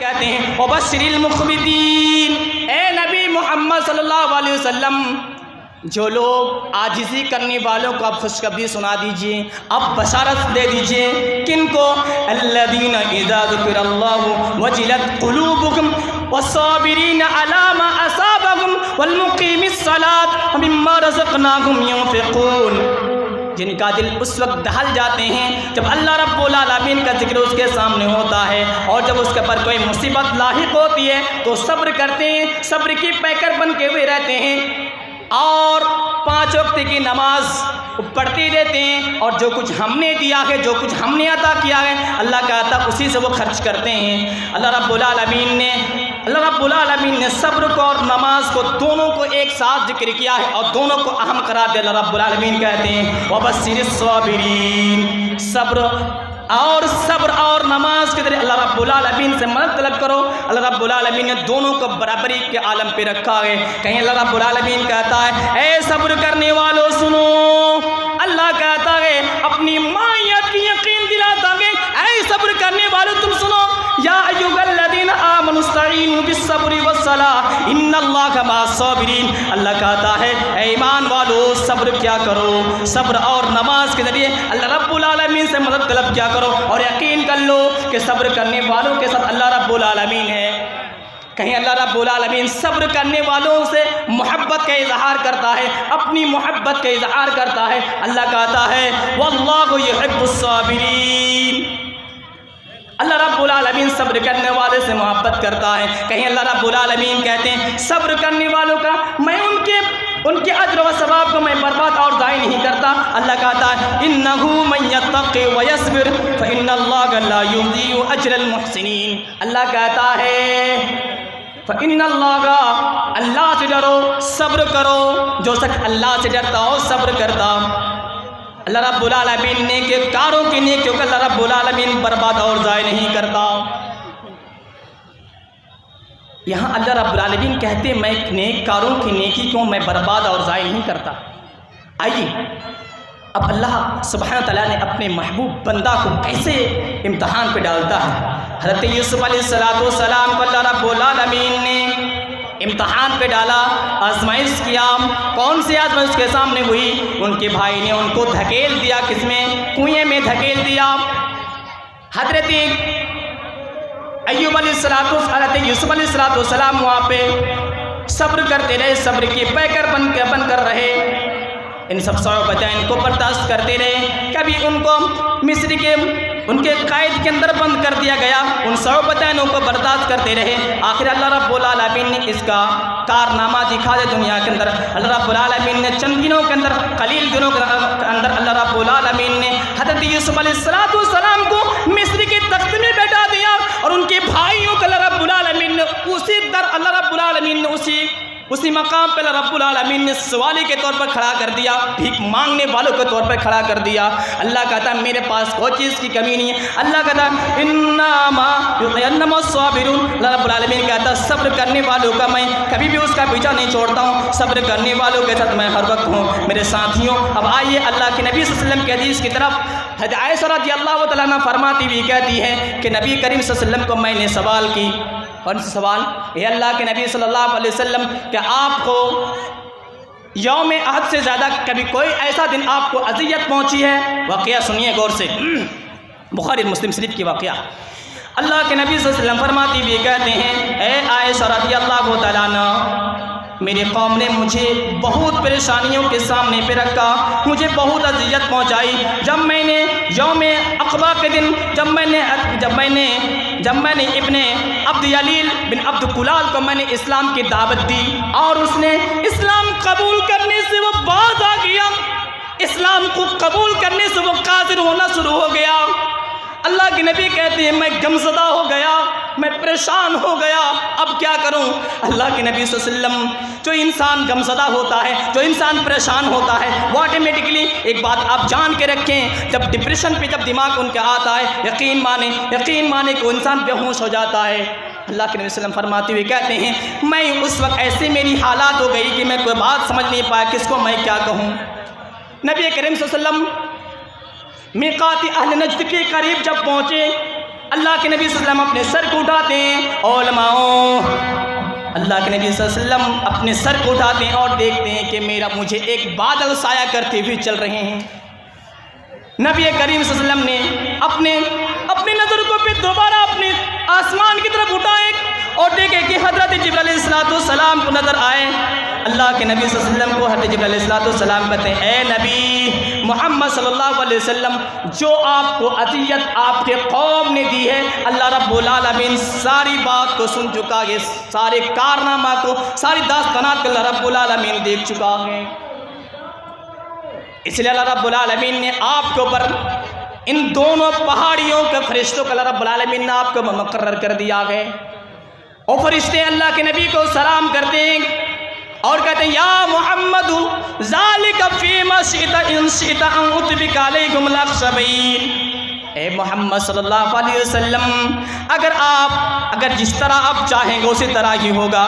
کہتے ہیں وبشر المخبتین، اے نبی محمد صلی اللہ علیہ وسلم جو لوگ عاجزی کرنے والوں کو آپ خوشخبری سنا دیجئے، آپ بشارت دے دیجئے، کن کو؟ الذین اذا ذکر اللہ وجلت قلوبہم والصابرین علی ما اصابہم والمقیم الصلاۃ ومما رزقناہم ينفقون، جن کا دل اس وقت دہل جاتے ہیں جب اللہ رب العالمین کا ذکر اس کے سامنے ہوتا ہے، اور جب اس کے پر کوئی مصیبت لاحق ہوتی ہے تو صبر کرتے ہیں، صبر کی پیکر بن کے ہوئے رہتے ہیں، اور 5 وقت کی نماز پڑھتے رہتے ہیں، اور جو کچھ ہم نے دیا ہے، جو کچھ ہم نے عطا کیا ہے، اللہ کا عطا اسی سے وہ خرچ کرتے ہیں۔ اللہ رب العالمین نے صبر کو اور نماز کو دونوں کو ایک ساتھ ذکر کیا ہے اور دونوں کو اہم قرار دیا۔ اللہ رب العالمین کہتے ہیں وَبَشِّرِ الصَّابِرِينَ، صبر اور نماز کے ذریعے اللہ رب العالمین سے مدد طلب کرو۔ اللہ رب العالمین نے دونوں کو برابری کے عالم پہ رکھا ہے۔ کہیں اللہ رب العالمین کہتا ہے اے صبر کرنے والوں سنو، اللہ کہتا ہے اپنی مائیت کی یقین دلاتا ہے، اے صبر کرنے والوں تم سنو، یا ایھا الذین آمنوا استعینوا بالصبر والصلاۃ ان اللہ مع الصابرین، اللہ کہتا ہے اے ایمان والو صبر کیا کرو، صبر اور نماز کے ذریعے اللہ رب العالمین سے مدد طلب کیا کرو، اور یقین کر لو کہ صبر کرنے والوں کے ساتھ اللہ رب العالمین ہے۔ کہیں اللہ رب العالمین صبر کرنے والوں سے محبت کا اظہار کرتا ہے، اپنی محبت کا اظہار کرتا ہے۔ اللہ کہتا ہے واللہ یحب الصابرین، اللہ رب العالمین صبر کرنے والے سے محبت کرتا ہے۔ کہیں اللہ رب العالمین کہتے ہیں صبر کرنے والوں کا میں ان کے اجر و ثواب کو میں برباد اور ضائع نہیں کرتا۔ اللہ کہتا ہے انہ من یتق ویصبر فان اللہ لا یضیع اجر المحسنین، اللہ کہتا ہے فان اللہ سے ڈرو، صبر کرو، جو شخص اللہ سے ڈرتا ہو صبر کرتا، اللہ رب العالمین نیک کاروں کی نیکیوں کا اللہ رب العالمین برباد اور ضائع نہیں کرتا۔ یہاں اللہ رب العالمین کہتے ہیں میں نیک کاروں کی نیکی کو میں برباد اور ضائع نہیں کرتا۔ آئیے اب اللہ سبحانہ تعالیٰ نے اپنے محبوب بندہ کو کیسے امتحان پہ ڈالتا ہے۔ حضرت یوسف علیہ السلام کو اللہ رب العالمین نے امتحان پہ ڈالا، آزمائش کیا۔ کون سی آزمائش کے سامنے ہوئی؟ ان کے بھائی نے ان کو دھکیل دیا، کس میں؟ کنویں میں دھکیل دیا۔ حضرت ایوب علیہ حضرت یوسف علیہ السلام وہاں پہ صبر کرتے رہے، صبر کی پیکر بن کر رہے، ان سب صعوبتیں ان کو برداشت کرتے رہے۔ کبھی ان کو مصر کے ان کے قید کے اندر بند کر دیا گیا، ان صعوبتوں کو برداشت کرتے رہے۔ آخر اللہ رب العالمین نے اس کا کارنامہ دکھا دے دنیا کے اندر۔ اللہ رب العالمین نے چند دنوں کے اندر، قلیل دنوں کے اندر اللہ رب العالمین نے حضرت یوسف علیہ السلام کو مصر کے تخت میں بیٹھا دیا، اور ان کے بھائیوں کو اللہ رب العالمین نے اسی مقام پہ اللہ رب العالمین نے سوالی کے طور پر کھڑا کر دیا، بھیک مانگنے والوں کے طور پر کھڑا کر دیا۔ اللہ کہتا ہے میرے پاس کوئی چیز کی کمی نہیں ہے۔ اللہ کہتا ہے انما الصابرون، اللہ رب العالمین کہتا ہے صبر کرنے والوں کا میں کبھی بھی اس کا پیچھا نہیں چھوڑتا ہوں، صبر کرنے والوں کے ساتھ میں ہر وقت ہوں میرے ساتھیوں۔ اب آئیے اللہ کے نبی صلی اللہ علیہ وسلم کے حدیث کی طرف۔ حضرت عائشہ رضی اللہ تعالیٰ عنہ فرماتی ہوئی کہتی ہے کہ نبی کریم صلی اللہ علیہ وسلم کو میں نے سوال کی، کون سا سوال؟ اے اللہ کے نبی صلی اللہ علیہ وسلم کہ آپ کو یوم احد سے زیادہ کبھی کوئی ایسا دن آپ کو اذیت پہنچی ہے؟ واقعہ سنیے غور سے، بخاری مسلم شریف کی واقعہ۔ اللہ کے نبی صلی اللہ علیہ وسلم فرماتی ہوئی کہتے ہیں اے عائشہ رضی اللہ تعالیٰ عنہ میری قوم نے مجھے بہت پریشانیوں کے سامنے پہ رکھا، مجھے بہت اذیت پہنچائی۔ جب میں نے یوم عقبہ کے دن جب میں نے ابن عبد یلیل بن عبد کلال کو میں نے اسلام کی دعوت دی، اور اس نے اسلام قبول کرنے سے وہ باز آ گیا، اسلام کو قبول کرنے سے وہ قادر ہونا شروع ہو گیا۔ اللہ کے نبی کہتے ہیں میں غمزدہ ہو گیا، میں پریشان ہو گیا، اب کیا کروں؟ اللہ کے نبی صلی اللہ علیہ وسلم جو انسان غمزدہ ہوتا ہے، جو انسان پریشان ہوتا ہے، وہ آٹومیٹکلی ایک بات آپ جان کے رکھیں، جب ڈپریشن پہ جب دماغ ان کے آتا ہے، یقین مانے کہ وہ انسان بے ہوش ہو جاتا ہے۔ اللہ کے نبی صلی اللہ علیہ وسلم فرماتے ہوئے کہتے ہیں میں اس وقت ایسے میری حالات ہو گئی کہ میں کوئی بات سمجھ نہیں پایا کس کو میں کیا کہوں۔ نبی کریم صلی اللہ علیہ وسلم میقات اہل نجد کے قریب جب پہنچے، اللہ کے نبی صلی اللہ علیہ وسلم اپنے سر کو اٹھاتے ہیں، علماؤں اللہ کے نبی صلی اللہ علیہ وسلم اپنے سر کو اٹھاتے ہیں اور دیکھتے ہیں کہ مجھے ایک بادل سایہ کرتے ہوئے چل رہے ہیں۔ نبی کریم صلی اللہ علیہ وسلم نے اپنے نظر کو پھر دوبارہ اپنے آسمان کی طرف اٹھائے اور دیکھے کہ حضرت جبرائیل علیہ السلام کو نظر آئے۔ اللہ کے نبی صلی اللہ علیہ وسلم کو حضرت جبرائیل علیہ السلام کہتے ہیں، اے نبی محمد صلی اللہ علیہ وسلم، جو آپ کو اذیت آپ کے قوم نے دی ہے، اللہ رب العالمین ساری بات کو سن چکا ہے، سارے کارنامہ کو، ساری داستانات کو اللہ رب العالمین دیکھ چکا ہے۔ اس لیے اللہ رب العالمین نے آپ کے اوپر ان دونوں پہاڑیوں کے فرشتوں کو اللہ رب العالمین نے آپ کو مقرر کر دیا ہے، اور فرشتے اللہ کے نبی کو سلام کرتے ہیں اور کہتے ہیں، یا محمد ذالک فیما شئت ان شئت ان اطبق علیکم الاخشبین، اے محمد صلی اللہ علیہ وسلم، اگر جس طرح آپ چاہیں گے اسی طرح ہی ہوگا۔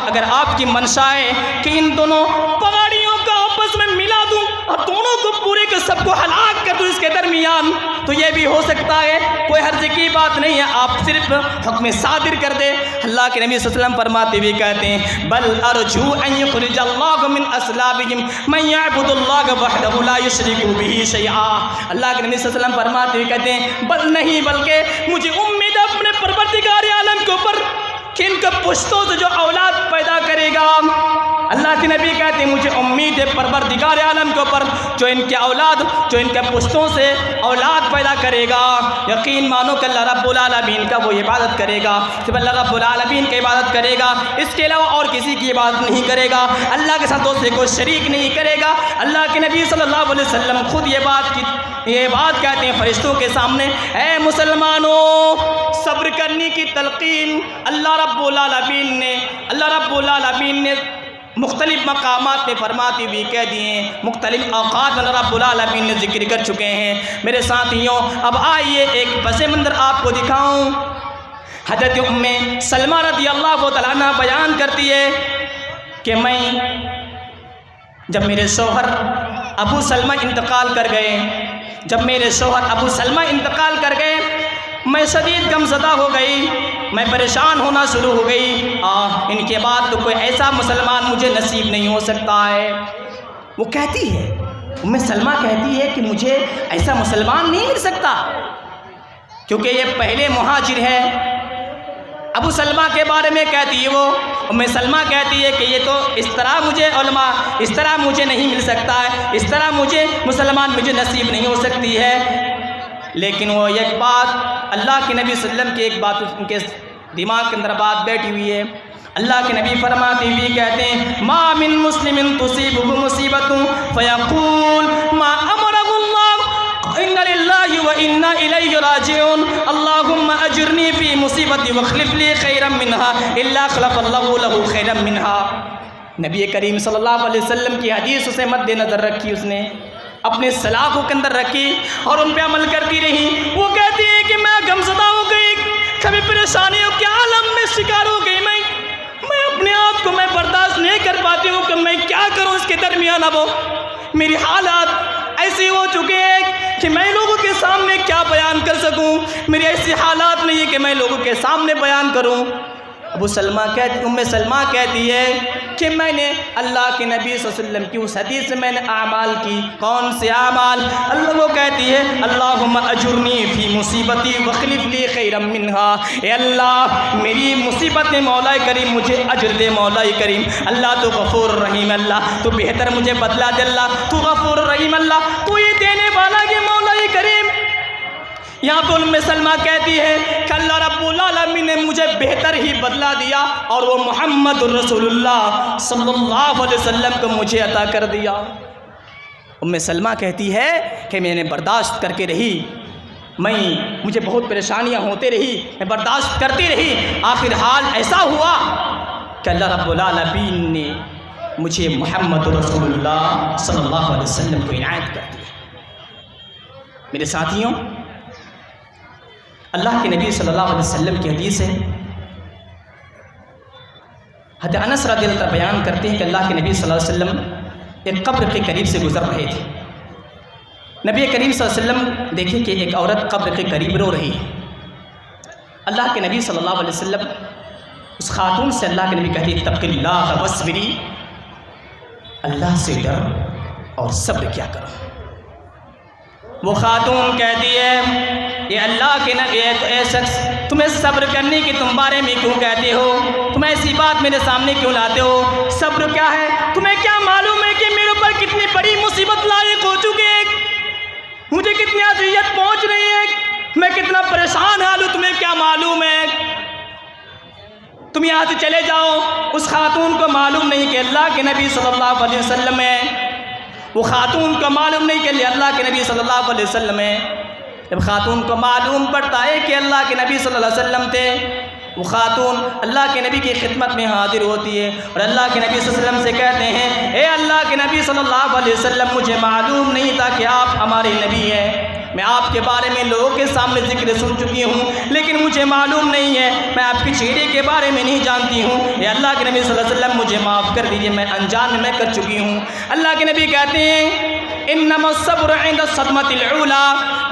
اگر آپ کی منشا ہے کہ ان دونوں پہاڑیوں کو آپس میں ملا دوں اور دونوں کو پورے کے سب کو ہلاک کر دوں اس کے درمیان، تو یہ بھی ہو سکتا ہے، کوئی حرج کی بات نہیں ہے، آپ صرف حکم صادر کر دے۔ اللہ کے نبی صلی اللہ علیہ وسلم فرماتے ہوئے کہتے ہیں، بل ارجو ان یخرج اللہ من اصلابہم من یعبد اللہ وحدہ لا یشرک بہ شیئا۔ اللہ کے نبی صلی اللہ علیہ وسلم فرماتے ہوئے کہتے ہیں، بلکہ مجھے امید ہے اپنے پروردگار عالم کے اوپر کہ ان کے پشتوں سے جو اولاد پیدا کرے گا۔ اللہ کے نبی کہتے ہیں، مجھے امید ہے پروردگار عالم کے اوپر جو ان کے پشتوں سے اولاد پیدا کرے گا، یقین مانو کہ اللہ رب العالمین کا وہ عبادت کرے گا، صرف اللہ رب العالمین کی عبادت کرے گا، اس کے علاوہ اور کسی کی عبادت نہیں کرے گا، اللہ کے ساتھ دوسرے کو شریک نہیں کرے گا۔ اللہ کے نبی صلی اللہ علیہ وسلم خود یہ بات کہتے ہیں فرشتوں کے سامنے، اے مسلمانوں، صبر کرنے کی تلقین اللہ رب العالمین نے مختلف مقامات پہ فرماتی ہوئی کہہ دیے ہیں، مختلف اوقات میں رب العالمین نے ذکر کر چکے ہیں۔ میرے ساتھیوں، اب آئیے ایک پس منظر آپ کو دکھاؤں۔ حضرت ام سلمہ رضی اللہ تعالیٰ عنہ بیان کرتی ہے کہ جب میرے شوہر ابو سلمہ انتقال کر گئے، میں شدید غمزدہ ہو گئی، میں پریشان ہونا شروع ہو گئی، ان کے بعد تو کوئی ایسا مسلمان مجھے نصیب نہیں ہو سکتا ہے۔ وہ کہتی ہے، ام سلمہ کہتی ہے کہ مجھے ایسا مسلمان نہیں مل سکتا، کیونکہ یہ پہلے مہاجر ہے۔ ابو سلمہ کے بارے میں کہتی ہے، وہ ام سلمہ کہتی ہے کہ یہ تو اس طرح مجھے نہیں مل سکتا ہے، اس طرح مسلمان مجھے نصیب نہیں ہو سکتی ہے۔ لیکن وہ ایک بات اللہ کے نبی صلی اللہ علیہ وسلم کی ایک بات ان کے دماغ کے اندر بات بیٹھی ہوئی ہے۔ اللہ کے نبی فرماتے ہوئے کہتے ہیں، ما من مسلم تصیبہ مصیبت فیقول ما امرہ اللہ انا للہ وانا الیہ راجعون اللہم اجرنی فی مصیبتی واخلف لی خیرا منہا الا خلف اللہ لہ خیرا منہا۔ نبی کریم صلی اللہ علیہ وسلم کی حدیث اسے مد نظر رکھی، اس نے اپنے سلاخوں کے اندر رکھی اور ان پہ عمل کرتی رہی۔ وہ کہتی ہے کہ میں غمزدہ ہو گئی، کبھی پریشانیوں کے عالم میں شکار ہو گئی، میں اپنے آپ کو میں برداشت نہیں کر پاتی ہوں کہ میں کیا کروں اس کے درمیان۔ اب میری حالات ایسی ہو چکے ہیں کہ میں لوگوں کے سامنے کیا بیان کر سکوں، میری ایسی حالات نہیں ہے کہ میں لوگوں کے سامنے بیان کروں۔ ام سلمہ کہتی ہے کہ میں نے اللہ کے نبی صلی اللہ علیہ وسلم کی اس حدیث سے میں نے اعمال کی۔ کون سے اعمال؟ اللہ وہ کہتی ہے، اللہم اجرنی فی مصیبتی واخلف لی خیرا منہا، اے اللہ میری مصیبت میں مولا کریم مجھے اجر دے، مولا کریم اللہ تو غفور رحیم، اللہ تو بہتر مجھے بدلا دے، اللہ تو غفور رحیم، اللہ تو یہ دینے والا یہ مولا کریم۔ یہاں پہ ام سلمہ کہتی ہے کہ اللہ رب العالمین نے مجھے بہتر ہی بدلا دیا اور وہ محمد رسول اللہ صلی اللہ علیہ وسلم کو مجھے عطا کر دیا۔ ام سلمہ کہتی ہے کہ میں نے برداشت کر کے رہی، مجھے بہت پریشانیاں ہوتے رہی، میں برداشت کرتی رہی، آخر حال ایسا ہوا کہ اللہ رب العالمین نے مجھے محمد رسول اللہ صلی اللہ علیہ وسلم کو عنایت کر دیا۔ میرے ساتھیوں، اللہ کے نبی صلی اللہ علیہ وسلم کی حدیث ہے، حضرت انس رضی اللہ عنہ بیان کرتے ہیں کہ اللہ کے نبی صلی اللہ علیہ وسلم ایک قبر کے قریب سے گزر رہے تھے۔ نبی کریم صلی اللہ علیہ وسلم دیکھیں کہ ایک عورت قبر کے قریب رو رہی ہے، اللہ کے نبی صلی اللہ علیہ وسلم اس خاتون سے اللہ کے نبی کہتی اتق اللہ واصبری، اللہ سے ڈر اور صبر کیا کرو۔ وہ خاتون کہتی ہے یہ اللہ کے نبی اے شخص تمہیں صبر کرنے کی تم بارے میں کیوں کہتے ہو؟ تم ایسی بات میرے سامنے کیوں لاتے ہو؟ صبر کیا ہے؟ تمہیں کیا معلوم ہے کہ میرے اوپر کتنی بڑی مصیبت لاحق ہو چکی ہے، مجھے کتنی اذیت پہنچ رہی ہے، میں کتنا پریشان حال ہوں، تمہیں کیا معلوم ہے؟ تم یہاں سے چلے جاؤ۔ اس خاتون کو معلوم نہیں کہ اللہ کے نبی صلی اللہ علیہ وسلم ہے، وہ خاتون کو معلوم نہیں کہ اللہ کے نبی صلی اللہ علیہ وسلم ہے۔ جب خاتون کو معلوم پڑتا ہے کہ اللہ کے نبی صلی اللہ علیہ وسلم تھے، وہ خاتون اللہ کے نبی کی خدمت میں حاضر ہوتی ہے اور اللہ کے نبی صلی اللہ علیہ وسلم سے کہتے ہیں اے اللہ کے نبی صلی اللہ علیہ وسلم مجھے معلوم نہیں تھا کہ آپ ہمارے نبی ہیں، میں آپ کے بارے میں لوگوں کے سامنے ذکر سن چکی ہوں لیکن مجھے معلوم نہیں ہے، میں آپ کی چہرے کے بارے میں نہیں جانتی ہوں، اے اللہ کے نبی صلی اللہ علیہ وسلم مجھے معاف کر دیجئے، میں انجان میں کر چکی ہوں۔ اللہ کے نبی کہتے ہیں انما الصبر عند الصدمۃ الاولى،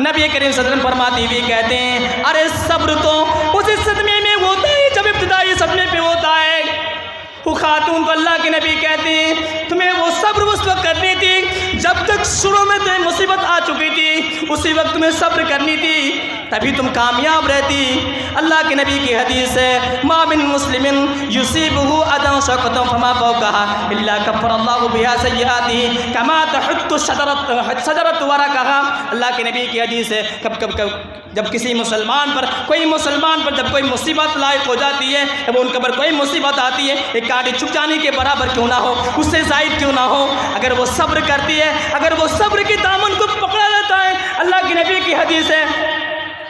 نبی کریم صلی اللہ علیہ وسلم فرماتے ہوئے کہتے ہیں ارے صبر تو اس صدمے میں ہوتا ہے جب ابتدائی صدمے پہ ہوتا ہے۔ وہ خاتون کو اللہ کے نبی کہتے ہیں تمہیں وہ صبر اس وقت کرنی تھی جب تک شروع میں تمہیں مصیبت آ چکی تھی، اسی وقت تمہیں صبر کرنی تھی، تبھی تم کامیاب رہتی۔ اللہ کے نبی کی حدیث ہے ما من مسلم یصیبہ اذی شوکۃ فما فوقها الا کفر اللہ بها سیئاته کما تحط الشجرۃ ورقها۔ اللہ کے نبی کی حدیث ہے جب کسی مسلمان پر جب کوئی مصیبت لاحق ہو جاتی ہے، جب ان کے اوپر کوئی مصیبت آتی ہے، ایک کانٹے چھپ جانے کے برابر کیوں نہ ہو، اس سے زائد کیوں نہ ہو، اگر وہ صبر کرتی ہے، اگر وہ صبر کی دامن کو پکڑا لیتا ہے، اللہ کے نبی کی حدیث ہے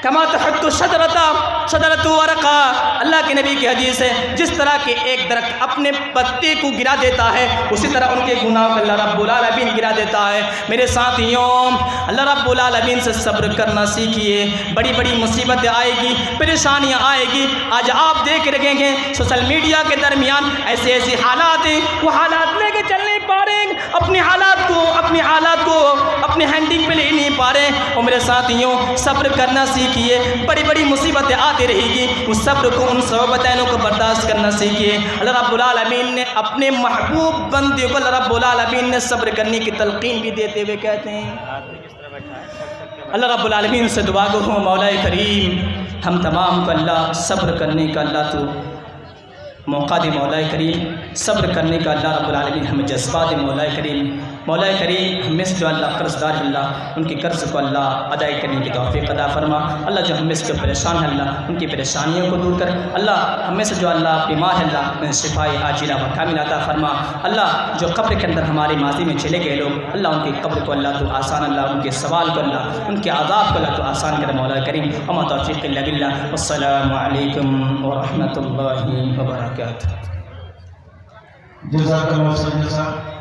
کما تحط شجرۃ ورقا، اللہ کے نبی کی حدیث ہے جس طرح کہ ایک درخت اپنے پتے کو گرا دیتا ہے اسی طرح ان کے گناہ کو اللہ رب العالمین گرا دیتا ہے۔ میرے ساتھیوں اللہ رب العالمین سے صبر کرنا سیکھیے، بڑی بڑی مصیبتیں آئے گی، پریشانیاں آئے گی۔ آج آپ دیکھ رہے ہیں سوشل میڈیا کے درمیان ایسے حالات ہیں، وہ حالات لے کے چل نہیں پا رہے ہیں، اپنے حالات کو اپنے ہینڈنگ پہ لے نہیں پا رہے ہیں۔ اور میرے ساتھیوں صبر کرنا سیکھیے، بڑی بڑی مصیبتیں آتی رہے گی، اس صبر کو ان صعوبتوں کو برداشت کرنا سیکھیے۔ اللہ رب العالمین نے اپنے محبوب بندے کو اللہ رب العالمین نے صبر کرنے کی تلقین بھی دیتے ہوئے کہتے ہیں اللہ رب العالمین سے دعا گو ہوں مولا کریم ہم تمام کو اللہ صبر کرنے کا اللہ تو موقع دے، مولا کریم صبر کرنے کا اللہ رب العالمین ہمیں جذبہ دے، مولا کریم ہمیں سے جو اللہ قرض دار اللہ ان کے قرض کو اللہ ادا کرنے کی توفیق عطا فرما۔ اللہ جو ہمیں سے پریشان ہے اللہ ان کی پریشانیوں کو دور کر، اللہ ہمیں سے جو اللہ بیمار ہے اللہ شفائے عاجلہ و کاملہ عطا فرما۔ اللہ جو قبر کے اندر ہمارے ماضی میں چلے گئے لوگ اللہ ان کی قبر کو اللہ تو آسان، اللہ ان کے سوال کو اللہ ان کے عذاب کو اللہ تو آسان کرے، مولا کریم وما توفیق الا باللہ۔ والسلام علیکم ورحمۃ اللہ وبرکاتہ۔ جزاک اللہ خیر۔